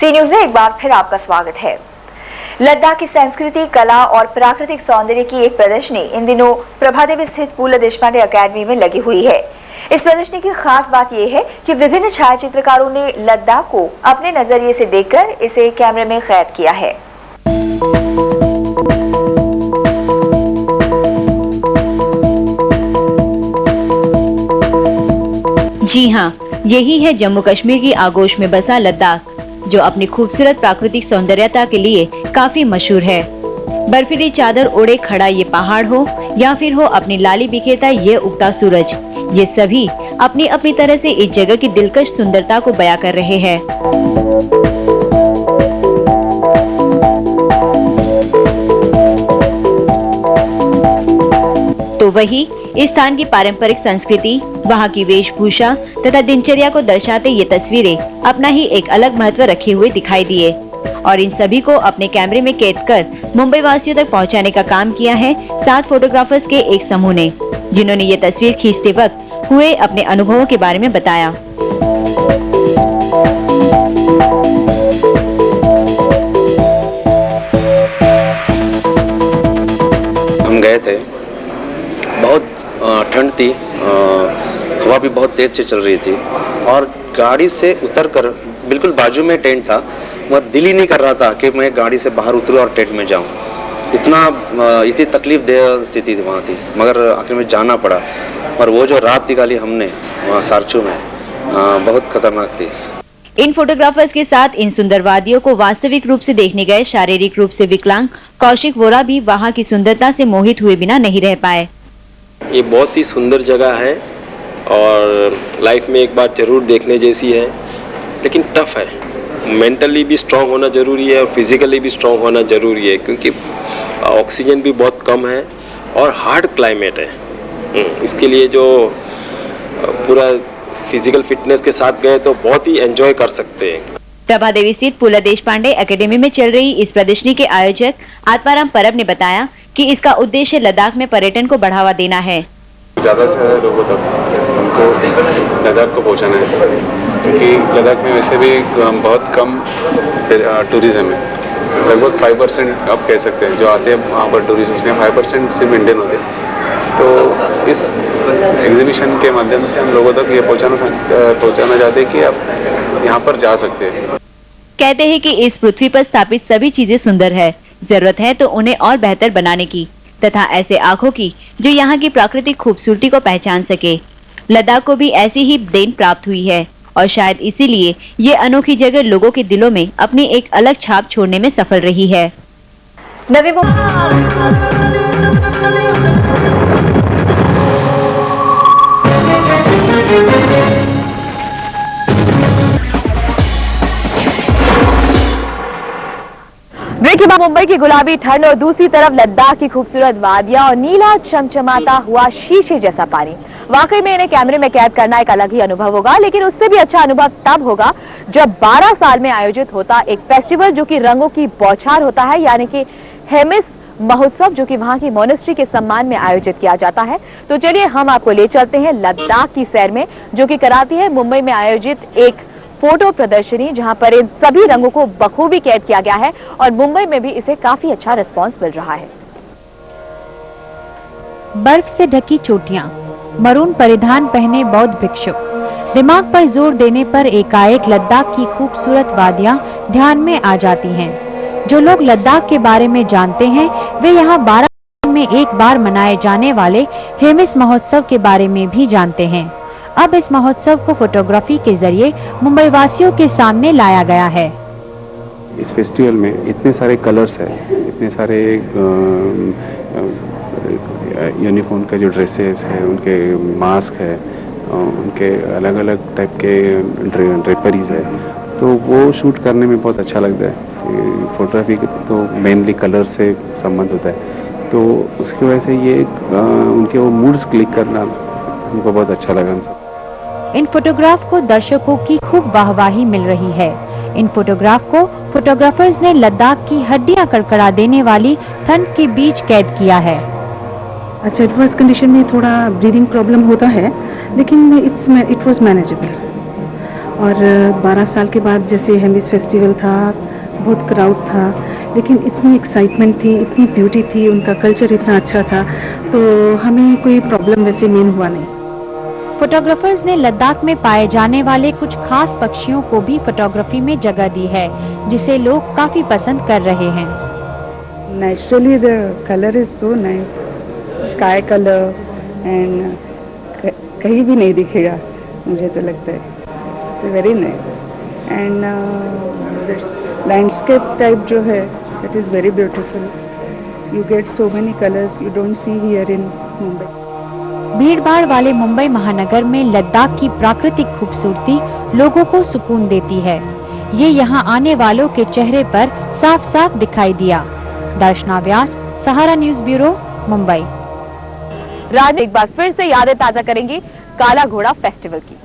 सी news में एक बार फिर आपका स्वागत है। लद्दाख की संस्कृति, कला और प्राकृतिक सौंदर्य की एक प्रदर्शनी इन दिनों प्रभादेवी स्थित पूला देशपांडे अकेडमी में लगी हुई है। इस प्रदर्शनी की खास बात यह है कि विभिन्न छायाचित्रकारों ने लद्दाख को अपने नजरिए से देखकर इसे कैमरे में कैद किया है। जी हाँ, यही है जम्मू कश्मीर की आगोश में बसा लद्दाख, जो अपनी खूबसूरत प्राकृतिक सौंदर्यता के लिए काफी मशहूर है। बर्फीली चादर ओढ़े खड़ा ये पहाड़ हो या फिर हो अपनी लाली बिखेरता ये उगता सूरज, ये सभी अपनी अपनी तरह से इस जगह की दिलकश सुंदरता को बयां कर रहे हैं। तो वही इस स्थान की पारंपरिक संस्कृति, वहाँ की वेशभूषा तथा दिनचर्या को दर्शाते ये तस्वीरें अपना ही एक अलग महत्व रखे हुए दिखाई दिए और इन सभी को अपने कैमरे में कैद कर मुंबई वासियों तक पहुँचाने का काम किया है 7 फोटोग्राफर्स के एक समूह ने, जिन्होंने ये तस्वीर खींचते वक्त हुए अपने अनुभवों के बारे में बताया। हम गए थे, बहुत ठंड थी, हवा भी बहुत तेज से चल रही थी और गाड़ी से उतरकर बिल्कुल बाजू में टेंट था। वह दिल ही नहीं कर रहा था कि मैं गाड़ी से बाहर उतरूं और टेंट में जाऊं। इतनी तकलीफदेह स्थिति वहाँ थी, मगर आखिर में जाना पड़ा। और वो जो रात निकाली हमने वहाँ सारचू में, बहुत खतरनाक थी। इन फोटोग्राफर्स के साथ इन सुंदर वादियों को वास्तविक रूप से देखने गए शारीरिक रूप से विकलांग कौशिक वोरा भी वहाँ की सुंदरता से मोहित हुए बिना नहीं रह पाए। ये बहुत ही सुंदर जगह है और लाइफ में एक बार जरूर देखने जैसी है, लेकिन टफ है। मेंटली भी स्ट्रांग होना जरूरी है और फिजिकली भी स्ट्रांग होना जरूरी है, क्योंकि ऑक्सीजन भी बहुत कम है और हार्ड क्लाइमेट है। इसके लिए जो पूरा फिजिकल फिटनेस के साथ गए तो बहुत ही एंजॉय कर सकते हैं। प्रभादेवी स्थित पूला देशपांडे अकेडमी में चल रही इस प्रदर्शनी के आयोजक आत्माराम परब ने बताया कि इसका उद्देश्य लद्दाख में पर्यटन को बढ़ावा देना है। ज़्यादा से ज़्यादा लोगों तक उनको लद्दाख को पहुंचाना है, क्योंकि लद्दाख में वैसे भी बहुत कम टूरिज्म है। लगभग 5% आप कह सकते हैं जो आते हैं वहाँ पर टूरिस्ट, उसमें 5% सिर्फ इंडियन होते हैं। तो इस एग्जीबिशन के माध्यम से हम लोगों तक ये पहुँचाना चाहते हैं कि आप यहाँ पर जा सकते हैं। कहते हैं कि इस पृथ्वी पर स्थापित सभी चीजें सुंदर है, जरूरत है तो उन्हें और बेहतर बनाने की तथा ऐसे आंखों की जो यहाँ की प्राकृतिक खूबसूरती को पहचान सके। लद्दाख को भी ऐसी ही देन प्राप्त हुई है और शायद इसीलिए ये अनोखी जगह लोगों के दिलों में अपनी एक अलग छाप छोड़ने में सफल रही है। नवी मुंबई की गुलाबी ठंड और दूसरी तरफ लद्दाख की खूबसूरत वादियां और नीला चमचमाता हुआ शीशे जैसा पानी, वाकई में इन्हें कैमरे में कैद करना एक अलग ही अनुभव होगा। लेकिन उससे भी अच्छा अनुभव तब होगा जब 12 साल में आयोजित होता एक फेस्टिवल जो कि रंगों की बौछार होता है, यानी कि हेमिस महोत्सव, जो कि वहां की मोनेस्ट्री के सम्मान में आयोजित किया जाता है। तो चलिए हम आपको ले चलते हैं लद्दाख की सैर में, जो कि कराती है मुंबई में आयोजित एक फोटो प्रदर्शनी, जहां पर इन सभी रंगों को बखूबी कैद किया गया है और मुंबई में भी इसे काफी अच्छा रिस्पांस मिल रहा है। बर्फ से ढकी चोटियां, मरून परिधान पहने बौद्ध भिक्षुक, दिमाग पर जोर देने पर एकाएक लद्दाख की खूबसूरत वादियां ध्यान में आ जाती हैं। जो लोग लद्दाख के बारे में जानते हैं वे यहाँ 12 साल में एक बार मनाए जाने वाले हेमिस महोत्सव के बारे में भी जानते हैं। अब इस महोत्सव को फोटोग्राफी के जरिए मुंबई वासियों के सामने लाया गया है। इस फेस्टिवल में इतने सारे कलर्स है, इतने सारे यूनिफॉर्म के जो ड्रेसेस है, उनके मास्क है, उनके अलग अलग टाइप के ड्रेपरीज है, तो वो शूट करने में बहुत अच्छा लगता है। फोटोग्राफी तो मेनली कलर से संबंध होता है, तो उसकी वजह से ये उनके वो मूड्स क्लिक करना उनको बहुत अच्छा लगा। इन फोटोग्राफ को दर्शकों की खूब वाहवाही मिल रही है। इन फोटोग्राफ को फोटोग्राफर्स ने लद्दाख की हड्डियां कड़कड़ा देने वाली ठंड के बीच कैद किया है। अच्छा, एडवर्स कंडीशन में थोड़ा ब्रीदिंग प्रॉब्लम होता है, लेकिन इट वाज मैनेजेबल। और 12 साल के बाद जैसे हेमिस फेस्टिवल था, बहुत क्राउड था, लेकिन इतनी एक्साइटमेंट थी, इतनी ब्यूटी थी, उनका कल्चर इतना अच्छा था, तो हमें कोई प्रॉब्लम वैसे मेन हुआ नहीं। फोटोग्राफर्स ने लद्दाख में पाए जाने वाले कुछ खास पक्षियों को भी फोटोग्राफी में जगह दी है, जिसे लोग काफी पसंद कर रहे हैं। Naturally the colour is so nice, sky colour, and कहीं भी नहीं दिखेगा, मुझे तो लगता है very nice. And landscape type जो है, it is very beautiful, you get so many colours you don't see here in Mumbai. भीड़-भाड़ वाले मुंबई महानगर में लद्दाख की प्राकृतिक खूबसूरती लोगों को सुकून देती है। ये यहाँ आने वालों के चेहरे पर साफ-साफ दिखाई दिया। दर्शना व्यास, सहारा न्यूज़ ब्यूरो, मुंबई। राज एक बार फिर से यादें ताजा करेंगी काला घोड़ा फेस्टिवल की।